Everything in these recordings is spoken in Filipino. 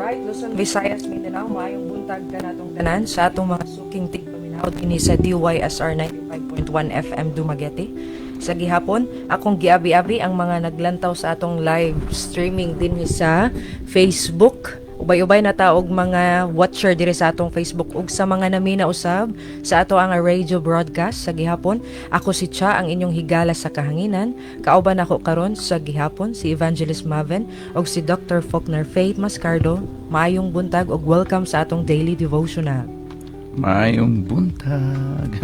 Alright, Luzon, Visayas, Mindanao, maayong buntag ka natong tanan sa atong mga suking tigpaminaw dinhi sa DYSR 95.1 FM Dumaguete. Sa gihapon, akong giabi-abi ang mga naglantaw sa atong live streaming dinhi sa Facebook. Ubay-ubay na taog mga watcher diri sa atong Facebook ug sa mga namina usab sa ato ang radio broadcast sa gihapon. Ako si Cha, ang inyong higala sa kahanginan. Kauban ako karon sa gihapon si Evangelist Maven ug si Dr. Faulkner Faith Mascardo. Maayong buntag ug welcome sa atong daily devotional. Mayong buntag.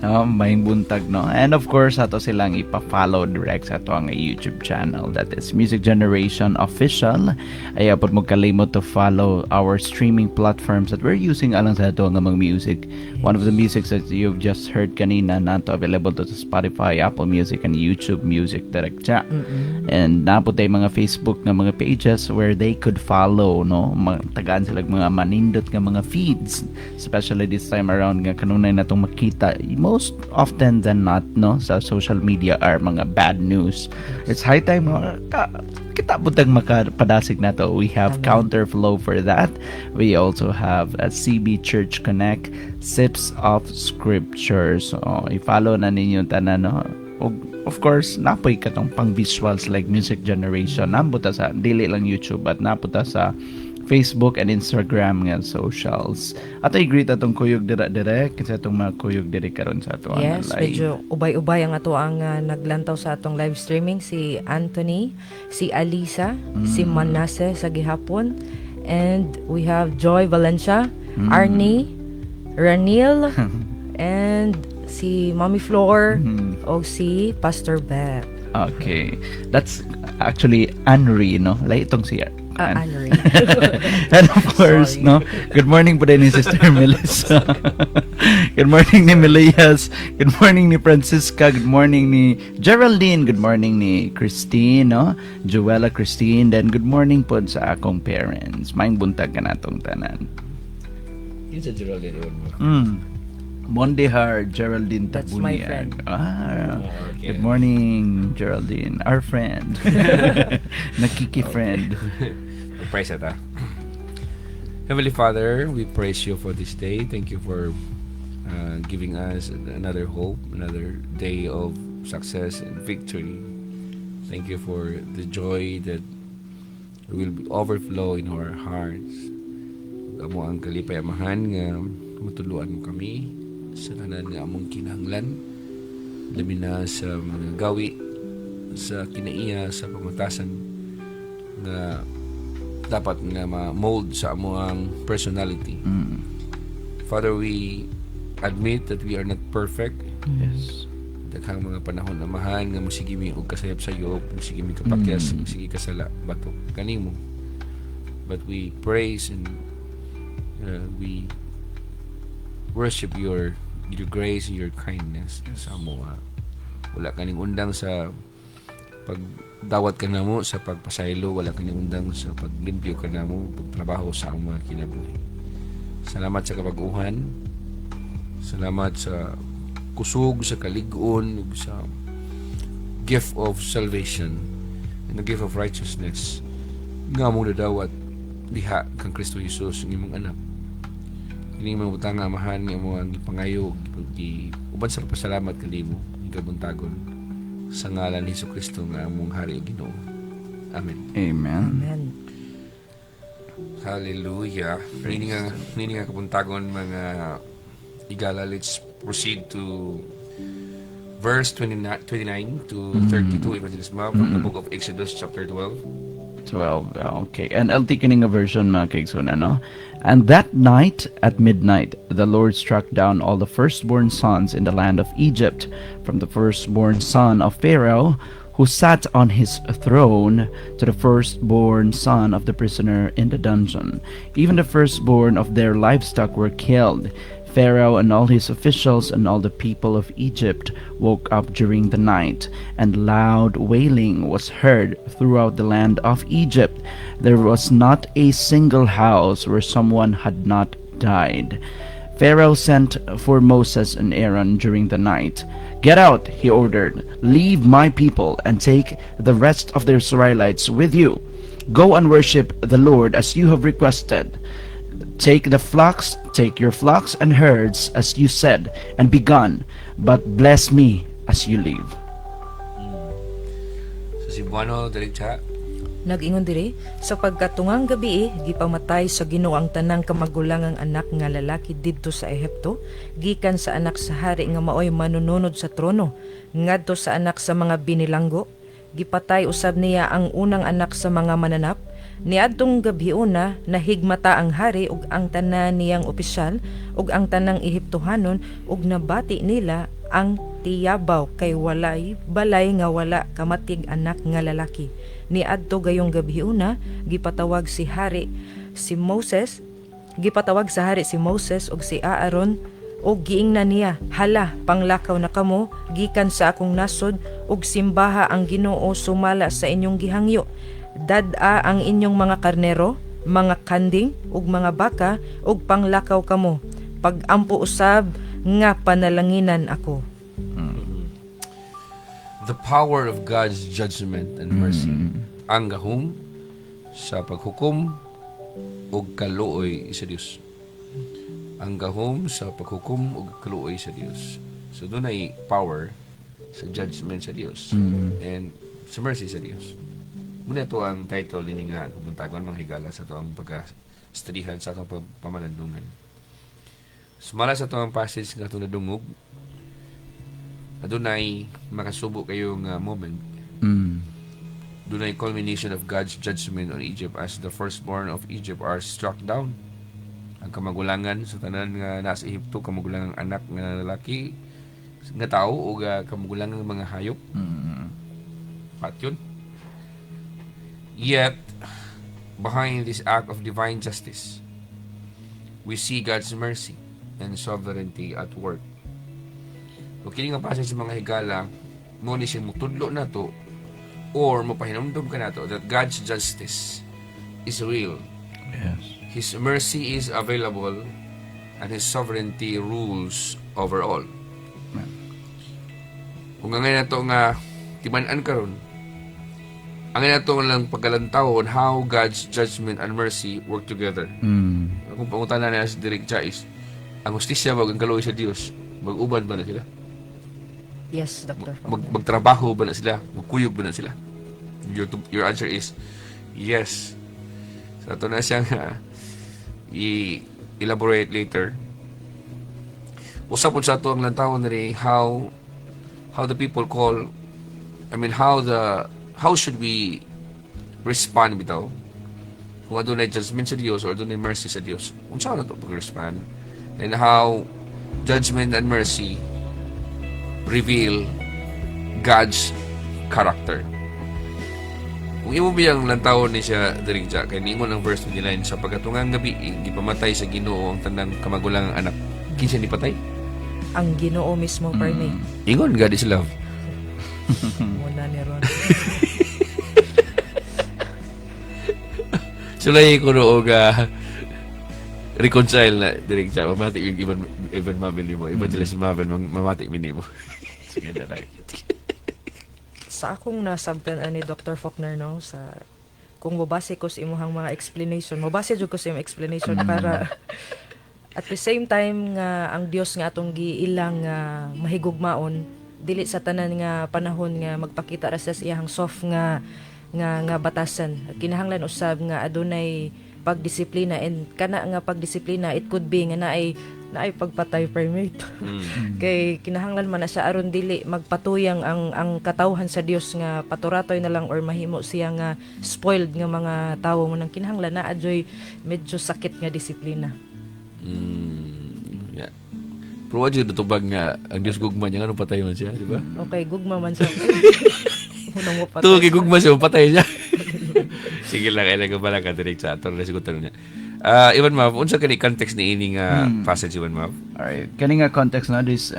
Mayong buntag, no? And of course, ato silang ipa-follow direct sa ato ang YouTube channel. That is Music Generation Official. Ay apot mo kalimot to follow our streaming platforms that we're using alang sa ato nga mga music. One of the musics that you've just heard kanina nato available to Spotify, Apple Music, and YouTube Music direct siya. And napot ay mga Facebook nga mga pages where they could follow, no? Tagaan sila mga manindot nga mga feeds. Especially this time around nga kanunay natong makita most often than not, no, sa social media are mga bad news. It's high time kita butang makapadasig na to. We have Counterflow for that. We also have CB Church Connect, Sips of Scripture. So i-follow na ninyo tanan, no. Of course, napoy katong pang visuals like Music Generation. Naputa sa dili lang YouTube at naputa sa Facebook and Instagram nga socials. At I greet atong kuyog direct kasi atong mga kuyog diri karon sa ato Yes, live. medyo ubay-ubay ang ato ang naglantaw sa atong live streaming, si Anthony, si Alisa, si Manase sa gihapon, and we have Joy Valencia, Arnie, Ranil, and si Mommy Flor, o si Pastor Beth. Okay. That's actually Henry, no? Like itong si Henry. And of course, Sorry. no? Good morning po din ni Sister Melissa. Good morning ni Melias. Good morning ni Francisca. Good morning ni Geraldine. Good morning ni Christine, no? Joella Christine. Then good morning po sa akong parents. Maing buntag ka natong tanan. Yun sa Geraldine yun mo. Mondehar Geraldine That's my Tabuniag. friend. Okay. Good morning, Geraldine. Our friend. Nakiki-friend. Praise it, Heavenly Father, we praise you for this day. Thank you for giving us another hope, another day of success and victory. Thank you for the joy that will overflow in our hearts. Amo ang kalipay-amahan nga matuluan mo kami sa tanan nga among kinahanglan, labi na sa mga gawi, sa kinaiya, sa pamatasan nga dapat nga ma-mold sa among personality. Father, we admit that we are not perfect. Yes. Daghang mga panahon na mahan nga musigi mi og kasayop sayop, musigi mi kapakyas, musigi kasala bato kanimo. But we praise and we worship your grace and your kindness sa amoa. Wala kaning undang sa pagdawat ka namo, sa pagpasaylo, wala kaning undang sa paglimpyo ka namo, pagtrabaho sa among mga kinabuhi. Salamat sa kapag-uhan. Salamat sa kusog, sa kalig-on, sa gift of salvation and the gift of righteousness nga mong nadawat diha kang Kristo Jesus, ng imong anak. Kini mga butang nga amahan nga mo ang ipangayo uban sa pasalamat kanimo ing kabuntagon sa ngalan ni Jesucristo nga among hari ug Ginoo. Amen. Amen. Amen. Hallelujah. Nini nga kabuntagon mga igala, let's proceed to verse 29 to 32 Evangelist Mab from the book of Exodus chapter 12. 12. Okay. And I'll take a version, mga kaigsoon, ano? And that night at midnight, the Lord struck down all the firstborn sons in the land of Egypt, from the firstborn son of Pharaoh, who sat on his throne, to the firstborn son of the prisoner in the dungeon. Even the firstborn of their livestock were killed. Pharaoh and all his officials and all the people of Egypt woke up during the night, and loud wailing was heard throughout the land of Egypt. There was not a single house where someone had not died. Pharaoh sent for Moses and Aaron during the night. "Get out," he ordered. "Leave my people and take the rest of the Israelites with you. Go and worship the Lord as you have requested. Take your flocks and herds as you said, and be gone, but bless me as you leave. Sa Cebuano, diretsa. Nag-ingon diri, sapagkat tungang gabi gipamatay sa Ginoo ang tanang kamagulangang anak nga lalaki didto sa Ehipto, gikan sa anak sa hari nga maoy manununod sa trono, ngadto sa anak sa mga binilanggo, gipatay usab niya ang unang anak sa mga mananap. Niadtong gabiuna nahigmata ang hari ug ang tanan niyang opisyal ug ang tanang Ehiptohanon ug nabati nila ang tiyabaw kay walay balay nga wala kamatig anak nga lalaki. Niadto gayong gabiuna gipatawag sa hari si Moses ug si Aaron ug giingnan niya, hala panglakaw na kamo gikan sa akong nasod ug simbaha ang Ginoo sumala sa inyong gihangyo. Dad-a ang inyong mga karnero, mga kanding ug mga baka ug panglakaw kamo. Pag-ampo usab nga panalanginan ako. The power of God's judgment and mercy. Ang gahom sa paghukom ug kaluoy sa Dios. Ang gahom sa paghukom ug kaluoy sa Dios. So doon ay power sa judgment sa Dios and sa mercy sa Dios. Muna ito ang title ni nga buntagon mga higala sa ito ang pagka-studyhan sa itong pamalandungan. Sumala sa ito ang passage nga ito nadungog, adunay makasubo kayong moment. Dunay culmination of God's judgment on Egypt as the firstborn of Egypt are struck down. Ang kamagulangan sa tanan nga nasa Ehipto, kamagulangang anak nga lalaki nga tao o kamagulangang mga hayop. Pat yun. Yet, behind this act of divine justice, we see God's mercy and sovereignty at work. Kung kini nga passage sa mga higala, mo ni siya mutudlo na to or mapahinumdum ka na to that God's justice is real. Yes. His mercy is available and His sovereignty rules over all. Kung nga na to nga timan-an karon, ang nga na to lang pagkalantaw on how God's judgment and mercy work together. Kung pangutanan na si Derek Chais, ang hustisya wag ang kaluoy sa Dios, mag-uban ba na sila? Yes, Dr. Faulkner. Magtrabaho ba na sila? Magkuyog ba na sila? Your answer is yes. So ito na siyang i-elaborate later. Usapon sa ito ang lantawon na rin how the people how should we respond bitaw kung adunay judgment sa Dios or adunay mercy sa Dios. Kung saan na ito pag-respond? And how judgment and mercy reveal God's character. Kung imo biyang lantawon ni siya dirigya kay ningon ang verse 29 sa pagatungang gabi gipamatay sa Ginoo ang tanang kamagulangang anak. Kinsa ni patay? Ang Ginoo mismo parmi. Ingon God is love. Muna ni Ron. Sulay ko noong reconcile na dirigya. Mamati yung Ivan Mabel mo. Iba sila si Mabel mamati mini mo. Sige na lang. Sa akong nasabtan ni Dr. Faulkner no sa kung mabase ko sa imuhang mga explanation, mabase jud ko sa imong explanation para at the same time nga ang Dios nga atong giilang mahigugmaon dili sa tanan nga panahon nga magpakita ra sa iyang soft nga batasan. Kinahanglan usab nga adunay pagdisiplina and kana nga pagdisiplina it could be nga naay pagpatay permit. Kay kinahanglan man na siya aron dili magpatuyang ang katawhan sa Dios nga paturatoy na lang or mahimo siya nga spoiled nga mga tawo mo nang kinahanglan na adyoy medyo sakit nga disiplina. Yeah. Pero wajud natubag nga ang Dios gugma niya nga patay man siya, di ba? Okay, gugma man siya. Unang mo patay. Tuwa kay gugma siya, patay siya. Sige lang, kailan ka pala ka direct sa ator na sigutan niya. Ivan Mav, unsa kani context ni ini nga passage, Ivan Mav? Alright, kani nga context na this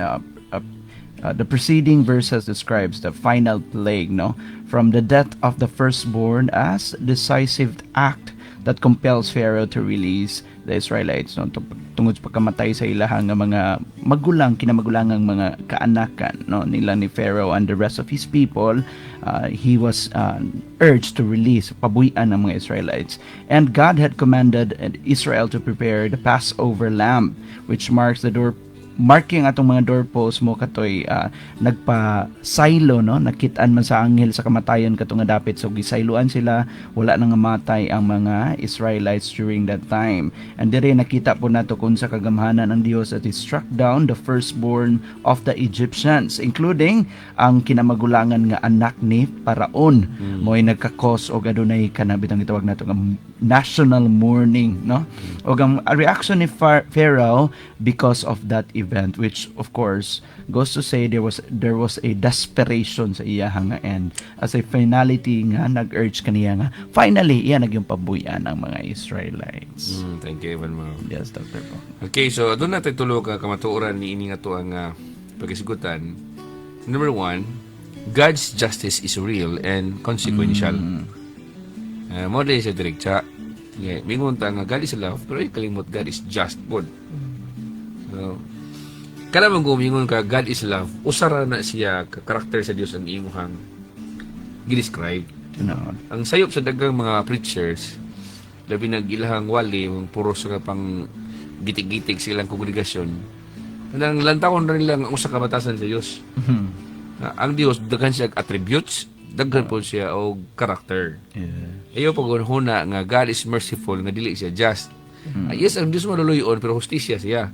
the preceding verses describes the final plague, no, from the death of the firstborn as decisive act that compels Pharaoh to release the Israelites, no, tungod sa pagkamatay sa ilahang nga mga magulang, kinamagulangang mga kaanakan, no, nila ni Pharaoh and the rest of his people. He was urged to release, pabuyan ng mga Israelites. And God had commanded Israel to prepare the Passover lamb, which marks the marking atong mga doorpost mo katoy nagpa-silo, no, nakitaan man sa anghel sa kamatayon kato nga dapit, so gisayloan sila, wala nang matay ang mga Israelites during that time. And dire nakita po nato kung sa kagamhanan ng Dios that He struck down the firstborn of the Egyptians, including ang kinamagulangan nga anak ni Paraon. Mo'y nagkakos og adunay kanabitang gitawag nato nga national mourning, no, og ang reaction ni Pharaoh because of that event, which of course goes to say there was a desperation sa iya nga end, as a finality nga nag-urge kaniya nga finally iya nagyong pabuyan ang mga Israelites. Thank you, Evan Mao. Yes, Dr. Po. Okay, so doon natin tulo ka kamatuoran ni ini nga to ang pagkasigutan. Number 1, God's justice is real and consequential. Mo din sa direkta. Yeah, mingon ta nga God is love, pero kalimot God is just good. So, kada man gumingon ka God is love, usara na siya ka karakter sa Dios ang imuhang gi-describe. No. Ang sayop sa daghang mga preachers, labi nag ilahang wali, puro sa pang gitik-gitik silang kongregasyon. Nang lantawon na nilang ang usa ka batasan sa Dios. Ang Dios daghan siya attributes, daghan po siya og karakter. Ayo pagunhuna nga God is merciful, nga dili siya just. Yes, ang Dios maluluyon pero hustisya siya.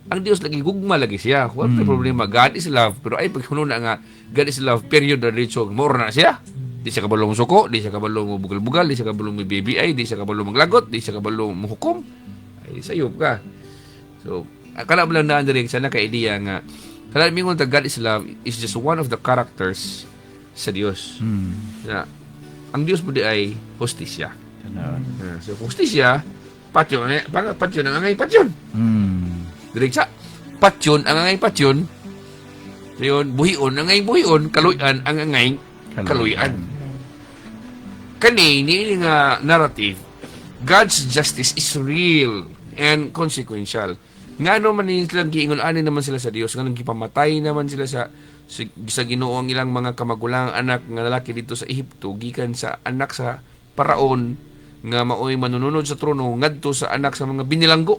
Ang Dios lagi gugma lagi siya. What the problema? God is love, pero ay paghununa nga God is love period na diretso more na siya. Di siya kabalong suko, di siya kabalong bugal-bugal, di siya kabalong may BBI, di siya kabalong maglagot, di siya kabalong muhukom. Ay sayop ka. So, akala mo lang naan direk sana ka idea nga kada mingon ta God is love is just one of the characters sa Dios. Na ang Dios mo di ay hustisya. So hustisya, patyon ang angay patyon. Direkta, patyon ang angay patyon. Yun, buhion ang angay buhion, kaluyan ang angay kaluyan. Kani ni nga narrative, God's justice is real and consequential. Ngano man nilang giingon ani naman sila sa Dios, nganong gipamatay naman sila sa Ginoo ang ilang mga kamagulang anak nga lalaki dito sa Ehipto gikan sa anak sa Paraon nga maoy manununod sa trono ngadto sa anak sa mga binilanggo.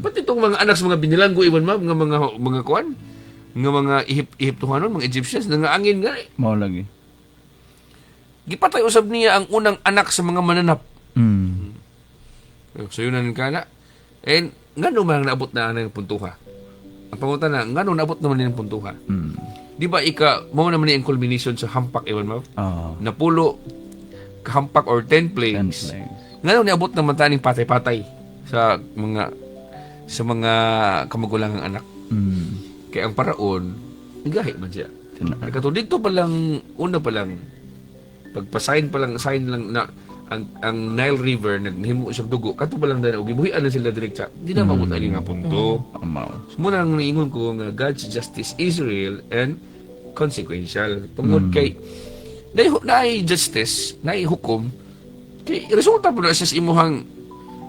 Pati itong mga anak sa mga binilanggo iban ma nga mga kuan nga mga Ehiptohanon, mga Egyptians nga angin nga Mao lagi. gipatay usab niya ang unang anak sa mga mananap. So yun ang kana. And ngano man naabot na ang puntuha? Ang pangunta na, ngano naabot naman ni ang puntuha? Di ba mo naman ni ang culmination sa hampak ewan mo? Napulo kahampak or 10 plagues. Ngano niabot naman taning patay-patay sa mga kamagulangang anak. Kaya ang Paraon, gahi man siya. Katulad dito pa lang, una pa lang, pagpasign lang na ang Nile River naghimo siyang dugo kato pa lang dala og gibuhian na sila direkta di na mabot ani nga punto. Muna ang niingon ko nga God's justice is real and consequential tungod kay naay justice naay hukom kay resulta po na siya sa imuhang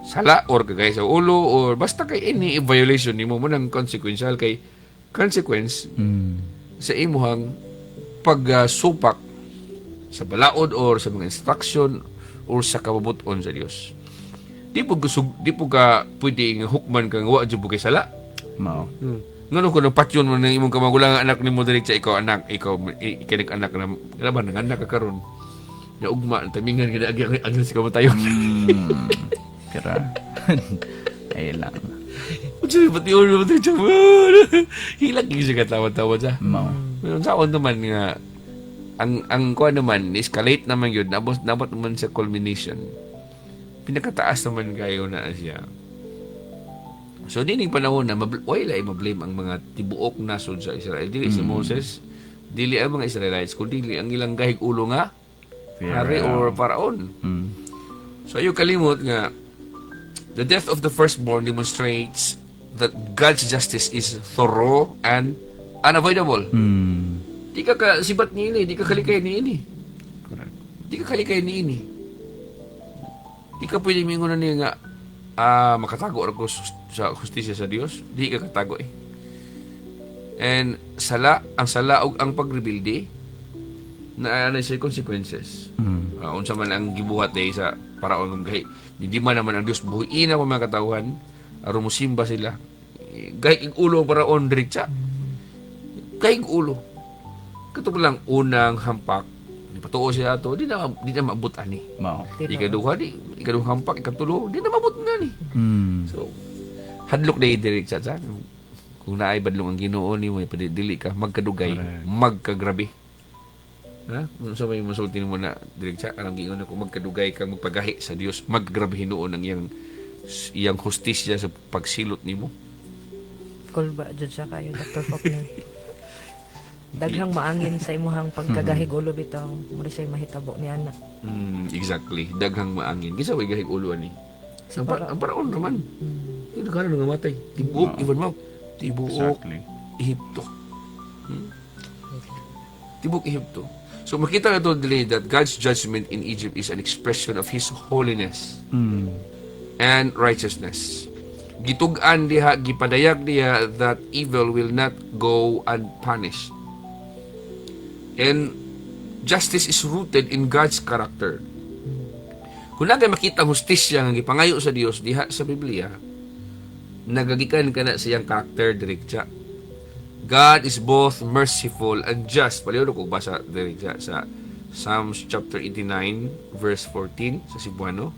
sala or kagay sa ulo or basta kay any violation nimo mo nang consequential kay consequence sa imuhang pagsupak sa balaod or sa mga instruction or sa kababuton sa Dios. Di po ka pwede nga hukman kang wa jud kay sala. Mao. Ngano ko patyon mo nang imong kamagulang anak nimo diri sa ikaw ikinig anak na laban nga anak ka karon. Ya ugma tamingan kada agi sa kamatayon. Kira. Ay lang. Uy, pati ulo mo dito. Hilag yung siya katawa-tawa siya. Mao. Saan naman nga ang kuha naman, escalate naman yun, nabot naman sa culmination. Pinakataas naman kayo na siya. So, dining panahon na, wala ay mablame ang mga tibuok nasod sa Israel. Dili si Moses, dili ang mga Israelites, kundi ang ilang gahig ulo nga, hari or Paraon. So, ayaw kalimot nga, the death of the firstborn demonstrates that God's justice is thorough and unavoidable. Di ka sibat ni ini, di ka kalikay ni ini. Di ka kalikay ni ini. Di ka pwede mingon niya nga makatago ako sa hustisya sa Dios. Di ka katago eh. And ang sala og ang pagrebuilde na ano siya consequences. Unsa man ang gibuhat day sa paraon ng gahi. Hindi man naman ang Dios buhiin ako mga katawhan aron musimba sila. Gahi ig ulo ang paraon diretsa. Gahi ig ulo. Katong lang unang hampak ni patuo siya ato di na maabot ani. Mao. Ikaduhang hampak ikatulo di na maabot na ni. So hadlok day diretsa sa kung naay badlong ang Ginoo ni mo dili ka magkadugay, magkagrabe. Ha? Unsa may masulti mo na diretsa kanang giingon ako magkadugay kang magpagahi sa Dios, maggrabe hinuon ang iyang hustisya sa pagsilot nimo. Kulba jud sa kayo Dr. Faulkner. Daghang maangin sa imuhang pagkagahigulo bitaw mo say mahitabo ni ana. Exactly. Daghang maangin. Kisa way gahig ulo ani. Ang paraon naman. Ito ka na nangamatay. Tibuok, even mo. Tibuok, Exactly. Ehipto. Tibuok, Ehipto. So makita na ito delay that God's judgment in Egypt is an expression of His holiness and righteousness. Gitugan diha, gipadayag diha that evil will not go unpunished. And justice is rooted in God's character. Kung natin makita ang hustisya nga gipangayo sa Dios diha sa Biblia, nagagikan ka na siyang character diretsa. God is both merciful and just. Paliw ko basa diretsa sa Psalms chapter 89 verse 14 sa Cebuano.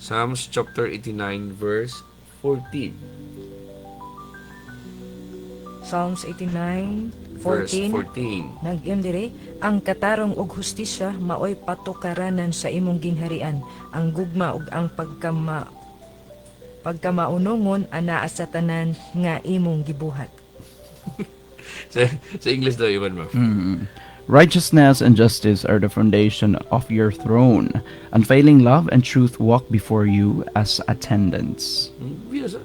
Psalms chapter 89 verse 14. Psalms 89 Verse 14. 14. Nagyon dire, ang katarong ug hustisya maoy patukaranan sa imong ginharian, ang gugma ug ang pagkamaunongon anaa sa tanan nga imong gibuhat. Sa English daw iban mo. Righteousness and justice are the foundation of your throne. Unfailing love and truth walk before you as attendants. Yes,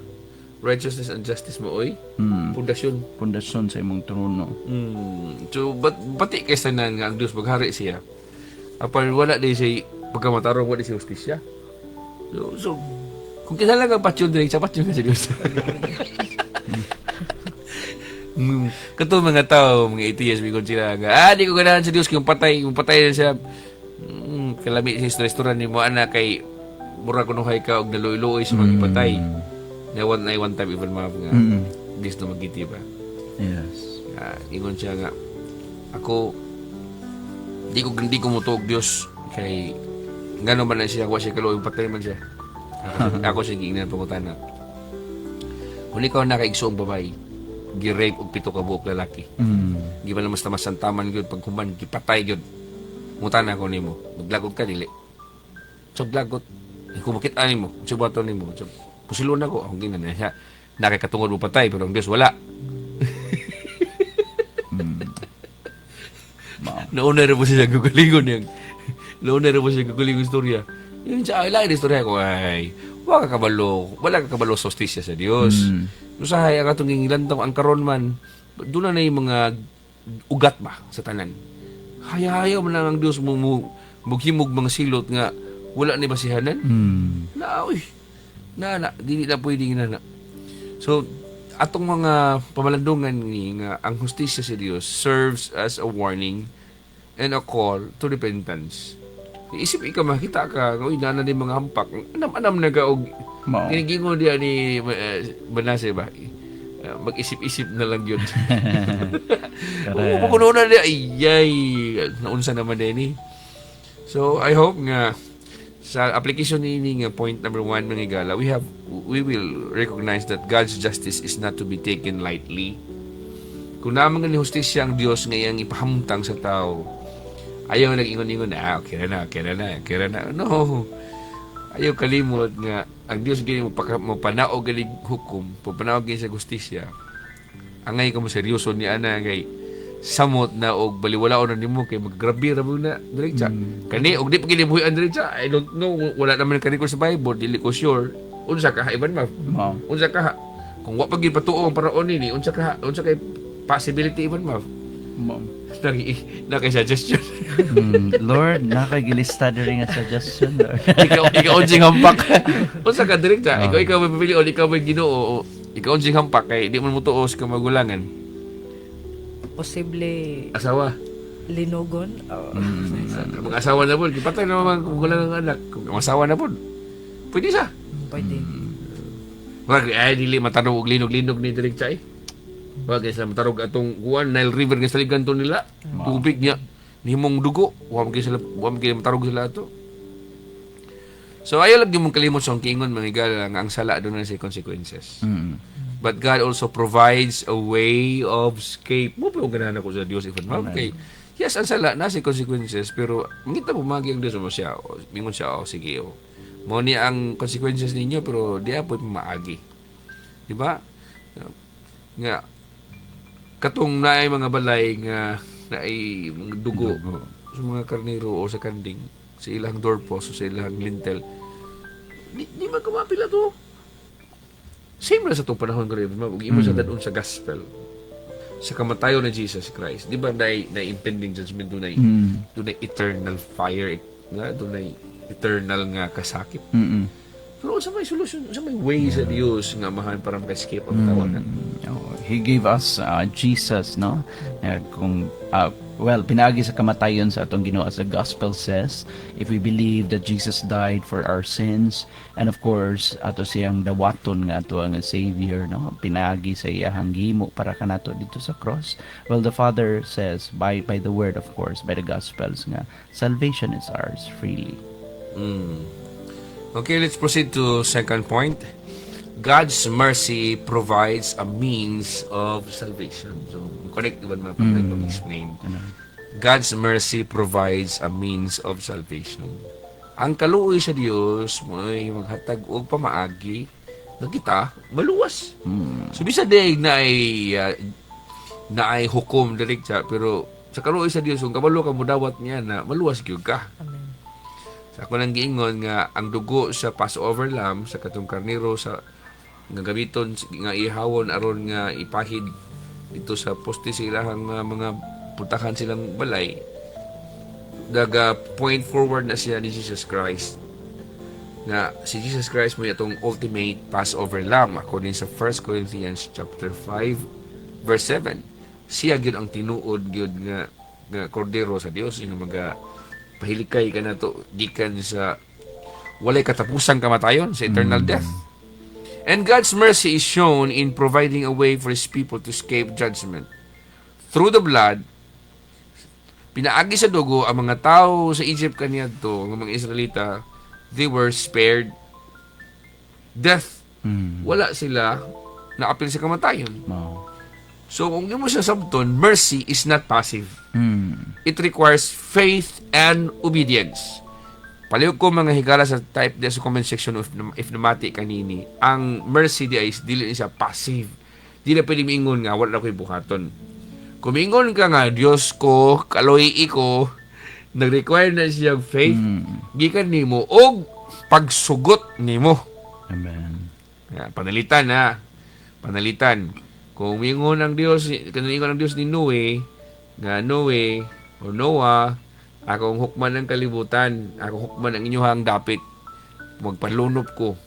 righteousness and justice mo oy. Pundasyon. Pundasyon sa imong trono. So, pati kay tanan nga ang Dios maghari siya. Apan wala di siya pagkamatarong wala di siya hustisya. So kung kinala nga patyon direk sa patyon ka sa Dios. Kato mga tao, mga atheist, bigod sila nga, di ko ganahan sa Dios kung patay na siya. Kalami sa restaurant ni mo, anak, kay mura kunuhay ka og naluoy-luoy sa mga ipatay. Na one time even mga Dios na magiti ba. Yes. Ingon siya nga, ako, di ko mutuog Dios, kay, ngano man na siya, wa siya kaluoy, patay man siya. Ako siya giingnan pangutan na. Kung ikaw nakaigsoong babae, gi-rape og 7 ka buok lalaki. Di ba na mas tamasantaman gyud pag human gipatay gyud. Mutan ako nimo. Maglagot ka dili. So blagot. Kung bakit ani mo, subato nimo. So pusilon ako ang ginan niya. Nakakatungod mo patay pero ang Dios wala. Nauna rin po siya gugulingon yung nauna rin po siya gugulingon istorya. Yun siya, ilahin istorya ko ay wala ka kabalo sa hostisya sa Dios. Usahay ang atong ingilantong ang karon man doon na yung mga ugat ba sa tanan. Hayahayaw man lang ang Dios mo mughimog mga silot nga wala ni basihanan. Dili na pwede na. So atong mga pamalandungan ni nga ang hustisya sa Dios serves as a warning and a call to repentance. Isip ikaw makita ka nga na din mga hampak anam na gaog ginigingon diya ni Manase ba mag-isip-isip na lang yun. Kuno na diya ay naunsa naman din eh. So I hope nga sa application ni nga point number 1 mga igala we will recognize that God's justice is not to be taken lightly. Kung naman nga ni hustisya ang Dios nga iyang ipahamtang sa tao, ayaw nag-ingon-ingon na, okay na. No. Ayaw kalimot nga, ang Diyos gini mo panaog galing hukom, panaog gini sa justisya. Angay ka mo seryoso ni ana, kay samot na og baliwalaon na nimo kay maggrabe ra mo na diretsa. Kani og di pa gini buhian diretsa. I don't know, wala naman ka-record sa Bible, dili ko sure. Unsa ka iban ma? Unsa ka? Kung wa pa gid patuo ang paraon ni, unsa kay possibility iban ma? Naki-suggestion. Lord, nakagilista rin nga suggestion, Lord. ikaw unsing hampak. Unsa ka direkta? Oh. Ikaw may pipili o ikaw may Ginoo. Ikaw unsing hampak kay di man mo tuos ka magulangan. Posible Asawa. linugon. Mga asawa na po, kipatay na naman kung wala ng anak. Kung ang asawa na po, pwede sa. Pwede. Wag, ay, dili matarog og linog-linog ni direkta eh. Wag, sa matarog atong kuwan, Nile River nga sa liganto nila. Tubig niya. Nihimong dugo. Huwag kayo matarog sila ato. So, ayaw lang yung mong kalimot sa kingon, mga igal, ang sala doon na sa consequences. But God also provides a way of escape. Mo pa yung ganahan ako sa Diyos. Okay. Yes, ang sala, nasa consequences, pero mangita mo magi ang Diyos mo siya. Mingon siya, sige, mo ni ang consequences ninyo, pero di po maagi. Diba? Nga, katong naay mga balay nga naay mga dugo sa mga karnero o sa kanding, sa ilang doorpost o sa ilang lintel, di magkamapila to. Same na sa itong panahon ko rin. Mag-imo sa dadon sa gospel. Sa kamatayon na Jesus Christ. Di ba na impending judgment doon ay eternal fire, doon ay eternal nga kasakit. Pero sa may solusyon, sa may way sa Diyos nga mahan para maka-escape ang tawanan. He gave us Jesus, no? Pinagi sa kamatayon sa atong Ginoo, as the gospel says, if we believe that Jesus died for our sins, and of course, ato siyang dawaton nga ato ang Savior, no? Pinagi sa iyang himo para kanato dito sa cross. Well, the Father says, by the word, of course, by the gospels nga, salvation is ours freely. Okay, let's proceed to second point. God's mercy provides a means of salvation. So, connect ba naman pag-explain? God's mercy provides a means of salvation. Ang kaluoy sa Dios mo ay maghatag og pamaagi na kita maluwas. So, bisa day na ay hukom direkta, pero sa kaluoy sa Dios kung kabalo ka mudawat niya na maluwas gyud ka. Amen. Sa ako nang giingon nga ang dugo sa Passover lamb sa katong karnero sa nga gamiton nga ihawon aron nga ipahid dito sa poste sa ilahang mga putahan silang balay, daga point forward na siya ni Jesus Christ, na si Jesus Christ mo itong ultimate Passover lamb according sa 1 Corinthians chapter 5 verse 7. Siya gyud ang tinuod gyud nga kordero sa Dios, yung mga pahilikay ka na to gikan sa walay katapusang kamatayon, sa eternal death. And God's mercy is shown in providing a way for His people to escape judgment. Through the blood, pinaagi sa dugo, ang mga tao sa Egypt kaniadto, ang mga Israelita, they were spared death. Wala sila naapil sa kamatayon. So, kung mo siya sabton, mercy is not passive. It requires faith and obedience. Palihog ko mga higala sa type sa comment section if namati kanini. Ang mercy di ay dili siya passive. Di na pwede mingon nga, wala na ko'y buhaton. Kung mingon ka nga, Diyos ko, kaloy ko, nag-require na siyang faith, gikan nimo og pagsugot nimo. Amen. Panalitan na. Panalitan. Kung mingon ng Diyos, kanalingon ng Diyos ni Noe, nga Noe o Noah, akong hukman ng kalibutan, akong hukman ang inyong dapit, magpanlunop ko.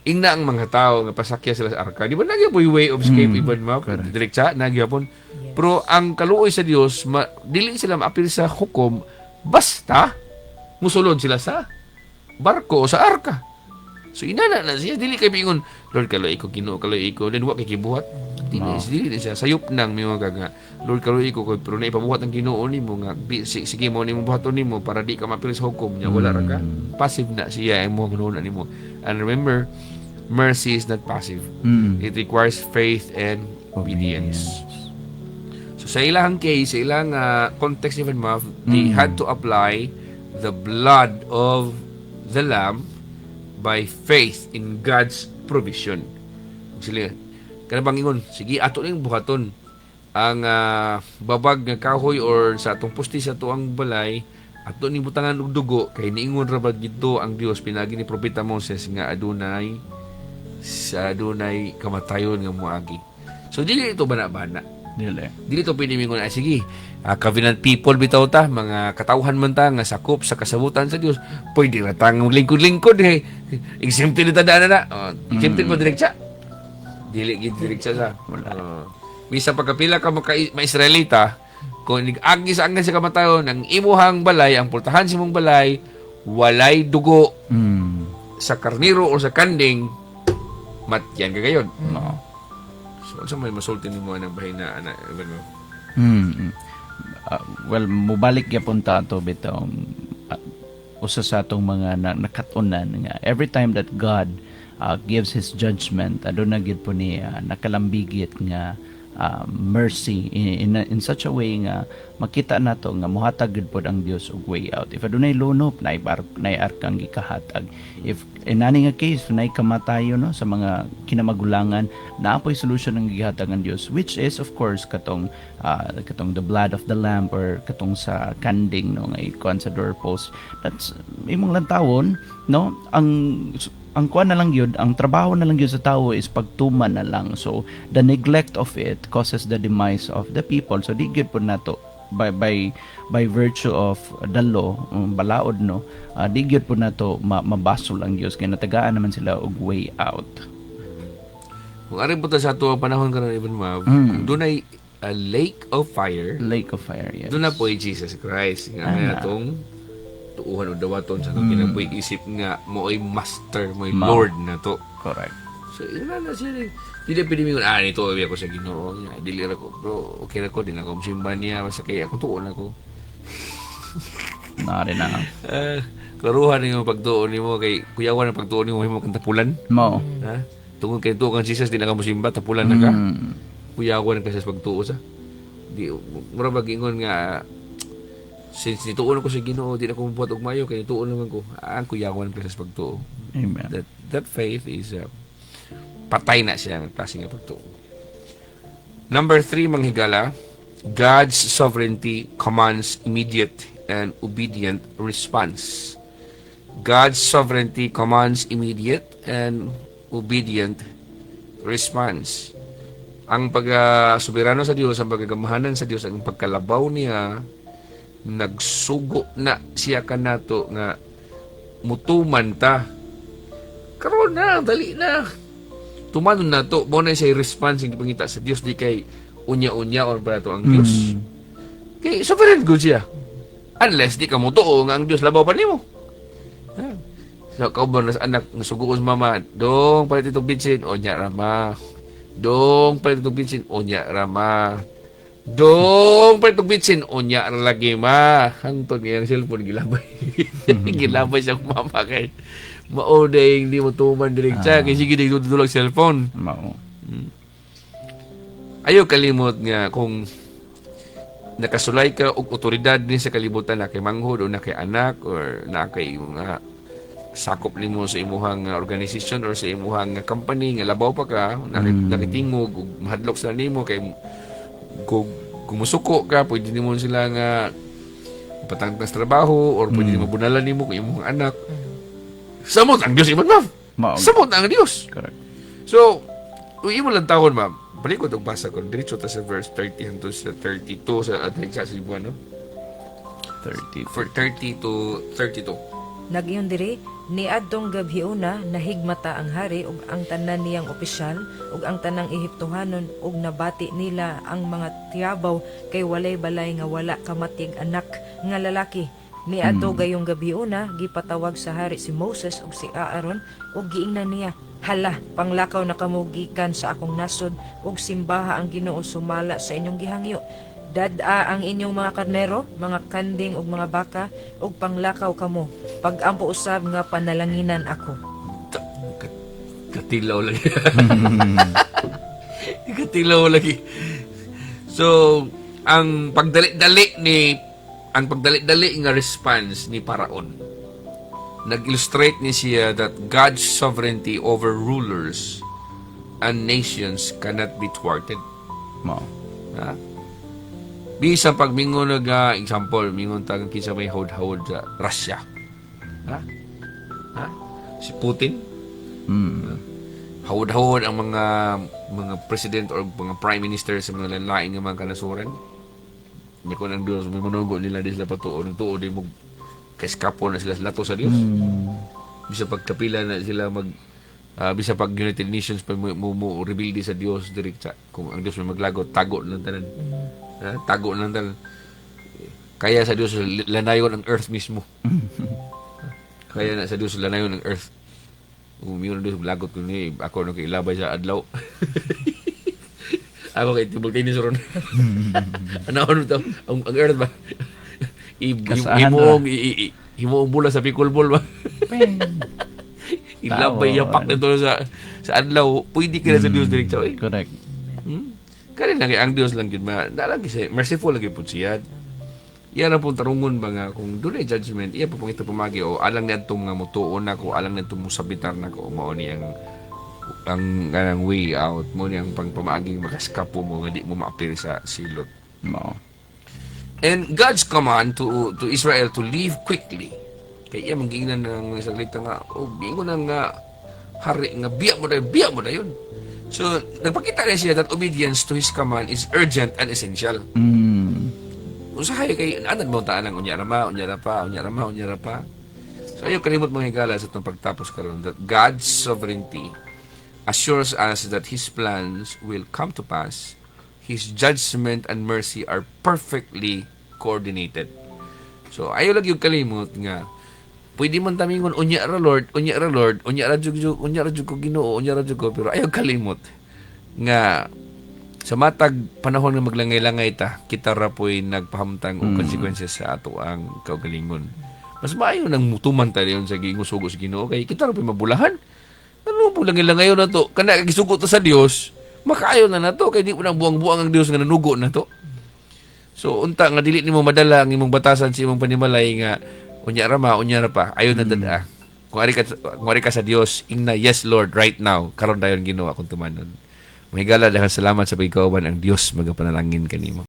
Ingna ang mga tao nga pasakya sila sa arka. Di ba nagyan po yung way of escape even mo? Direkta, nagyan. Pero ang kaluoy sa Dios, dili sila maapil sa hukom, basta musulod sila sa barko o sa arka. So inana na siya, dili kay pingon, Lord kaloy ko, Ginoo kaloy ko, then wa kay kibuhat. Dili na siya, sayop nang may mga nga, Lord kaloy ko, pero na ipabuhat ang Ginoo nimo nga, sige mo nimo buhaton nimo para di ka mapil sa hukom niya, wala ra ka. Passive na siya, ang mga ganoon nimo. And remember, mercy is not passive. It requires faith and obedience. So sa ilang case, sa ilang context even they had to apply the blood of the lamb by faith in God's provision. Sila, kanabang ingon, sige, ato ning buhaton ang babag nga kahoy or sa atong pusti sa tuang balay, ato ning butangan og dugo, kay niingon ra ba gito ang Dios pinagi ni propeta Moses nga adunay kamatayon nga moagi. So dili ito bana-bana. Dili to pwede mingon ay sige. Covenant people bitaw ta, mga katawhan man ta nga sakop sa kasabutan sa Dios. Pwede ra tang lingkod-lingkod eh. Exempted ta na. Exempted mo direkta. Dili gid direkta sa. Bisa pagkapila ka mga Israelita, kung agi sa angin sa kamatayon, ang imuhang balay, ang pultahan sa imong balay, walay dugo sa karniro o sa kanding, matyan ka gayon. So, ano may masulti ni mo ng bahay na mo? Well, mubalik yapon ta to bitaw usa sa atong mga nakatunan nga every time that God gives His judgment, aduna gid po ni nakalambigit nga mercy in such a way nga makita nato nga mohatag gid pod ang Dios og way out. If adunay lunop, nay arkang gikahatag. If in ani nga case nay kamatayon no sa mga kinamagulangan, naapoy solution ang gihatag ang Dios, which is of course katong the blood of the lamb or katong sa kanding no nga ikuan sa doorpost. That's imong lantawon no ang kuan na lang yun, ang trabaho na lang yun sa tao is pagtuman na lang. So, the neglect of it causes the demise of the people. So, di gyud po nato by virtue of the law, balaod no, di gyud po nato mabasol ang Dios kay natagaan naman sila og way out. Kung ari po ta sa ato panahon karon Ibn Mav, dunay a lake of fire. Lake of fire, yes. Doon na po Jesus Christ nga may atong tuuhan o dawaton sa itong kinabuhi isip nga mo'y master, mo'y Lord na to. Correct. So, yun na siya rin. Hindi na pwede mingon, nito ako sa Ginoo. Dili ako, bro, okay na ko, di na ako simba niya, basta kaya ako tuon ako. Nari na. Klaruhan yung pagtuon ni mo, kay kuyawan ang pagtuon ni mo, mo kang tapulan. Mo. Ha? Tungkol kay tuon kang Jesus, di na ka mo simba, tapulan na ka. Kuyawan ka sa pagtuon sa. Di, mura bagingon nga, since nituon ko sa Ginoo, di na ko mabuhat og mayo kay nituon naman ko. Ang kuyawan ka sa pagtuo. Amen. That faith is patay na siya ng klase nga pagtuo. Number 3, manghigala, God's sovereignty commands immediate and obedient response. God's sovereignty commands immediate and obedient response. Ang pag-soberano sa Dios, ang pagkagamahanan sa Dios, ang pagkalabaw niya, nagsugo na siya kanato nga mutuman ta karon na dali na tumanon na to mo na siya response ng pangita sa Dios di kay unya-unya or para to ang Dios kay sovereign good siya unless di ka mo tuo nga ang Dios labaw pa nimo so kauban na anak nasugo sa mama dong palit itong bitsin onya rama dong palit itong bitsin onya rama dong pagtubitsin onya ra lagi ma hangtod nga cellphone gilabay gilabay sa mama kay mao day hindi mo tuman direkta kay sige day dudulog cellphone Mao. Ayo kalimot nga kung nakasulay ka og otoridad din sa kalibutan na kay manghod o na kay anak or na kay mga sakop nimo sa imuhang organization or sa imuhang company nga labaw pa ka nakitingog ug mahadlok sa nimo kay kung musuko ka, pwede mo sila nga patangtang sa trabaho or pwede mo bunalan nimo kung imong anak. Samot ang Dios Ibn Mav. Samot ang Dios. Correct. So, imo lang taon ma'am. Balik ko itong basa ko. Diretso ta sa verse 30 hangtod sa 32 sa ating sa Cebuano. 30. For 30 to 32. Nagyon diri niadtong gabhiuna nahigmata ang hari ug ang tanan niyang opisyal ug ang tanang Ehiptohanon ug nabati nila ang mga tiyabaw kay walay balay nga wala kamatig anak nga lalaki. Niadto gayong gabhiuna gipatawag sa hari si Moses ug si Aaron ug giingnan niya, hala, panglakaw na kamugikan sa akong nasod ug simbaha ang Ginoo sumala sa inyong gihangyo. Dada ang inyong mga karnero, mga kanding ug mga baka ug panglakaw kamo. Pag-ampo usab nga panalanginan ako. Katilaw lagi. Katilaw lagi. So, ang pagdali-dali nga response ni Paraon nag-illustrate ni siya that God's sovereignty over rulers and nations cannot be thwarted. Mao. Ha? Bisa pag mingon nga example, mingon tag kinsa may hawd-hawd sa Russia. Ha? Si Putin. hawod-hawod ang mga president or mga prime minister sa mga lain nga mga kanasuran. May kung ang Diyos, may manugo nila di sila patuon. Tuon di mo kaskapo na sila sa lato sa Diyos. Bisa pagkapila na sila bisa pag United Nations pa mo reveal di sa Diyos direkta. Kung ang Diyos may maglagot, tago lang tanan. Tago lang tanan. Kaya sa Diyos lanayon ang earth mismo. Kaya na sa Diyos lanayon ang earth. Umiyon na Diyos maglagot ko ni ako nung kailabay sa adlaw. Ako kay tibol tennis ron. Ano to? Ang earth ba? Himoong bula sa pickleball ba? Ilabay yapak nito sa adlaw. Pwede ka na sa Diyos direkta. Correct. Kaya lang ang Diyos lang yun. Nalagi siya. Merciful lagi po siya. Iyan ang pong tarungon ba nga kung doon ay judgment, iya po pong ito pumagi o alang na itong nga mutuon na ko, alang na itong musabitar na ko, mao ni ang kanang way out mo ni ang pangpamaaging makaskapo mo nga di mo ma-appear sa silot. No. And God's command to Israel to leave quickly. Kaya mangingan ng saglita nga, bingo na nga hari nga biya mo na yun. So, nagpakita rin siya that obedience to His command is urgent and essential. Usahay kay anan mo taan ang unyara pa. So ayo kalimot mga higala sa itong pagtapos karon that God's sovereignty assures us that His plans will come to pass. His judgment and mercy are perfectly coordinated. So ayo lagi yung kalimot nga pwede man tamingon unya ra Lord, unya ra jud ko Ginoo, unya ra jud ko, pero ayo kalimot nga sa matag panahon nga maglangay-langay kita ra po'y nagpahamtang og consequences sa ato ang kaugalingon. Mas maayo nang mutuman tayo sa gingusugos sa Ginoo kay kita ra po'y mabulahan. Ano po langay-langayon na to? Kana gisugot ta sa Dios, makaayo na nato kay di mo nang buang-buang ang Dios nga nanugo na to. So unta nga dili nimo madala ang imong batasan sa imong panimalay nga unya ra pa. Ayo na dada. Kung ari ka sa Dios, ingna yes Lord right now. Karon dayon Ginoo akong tumanon. Mahigala dahil salamat sa pagkauban ang Diyos magapanalangin kanimo.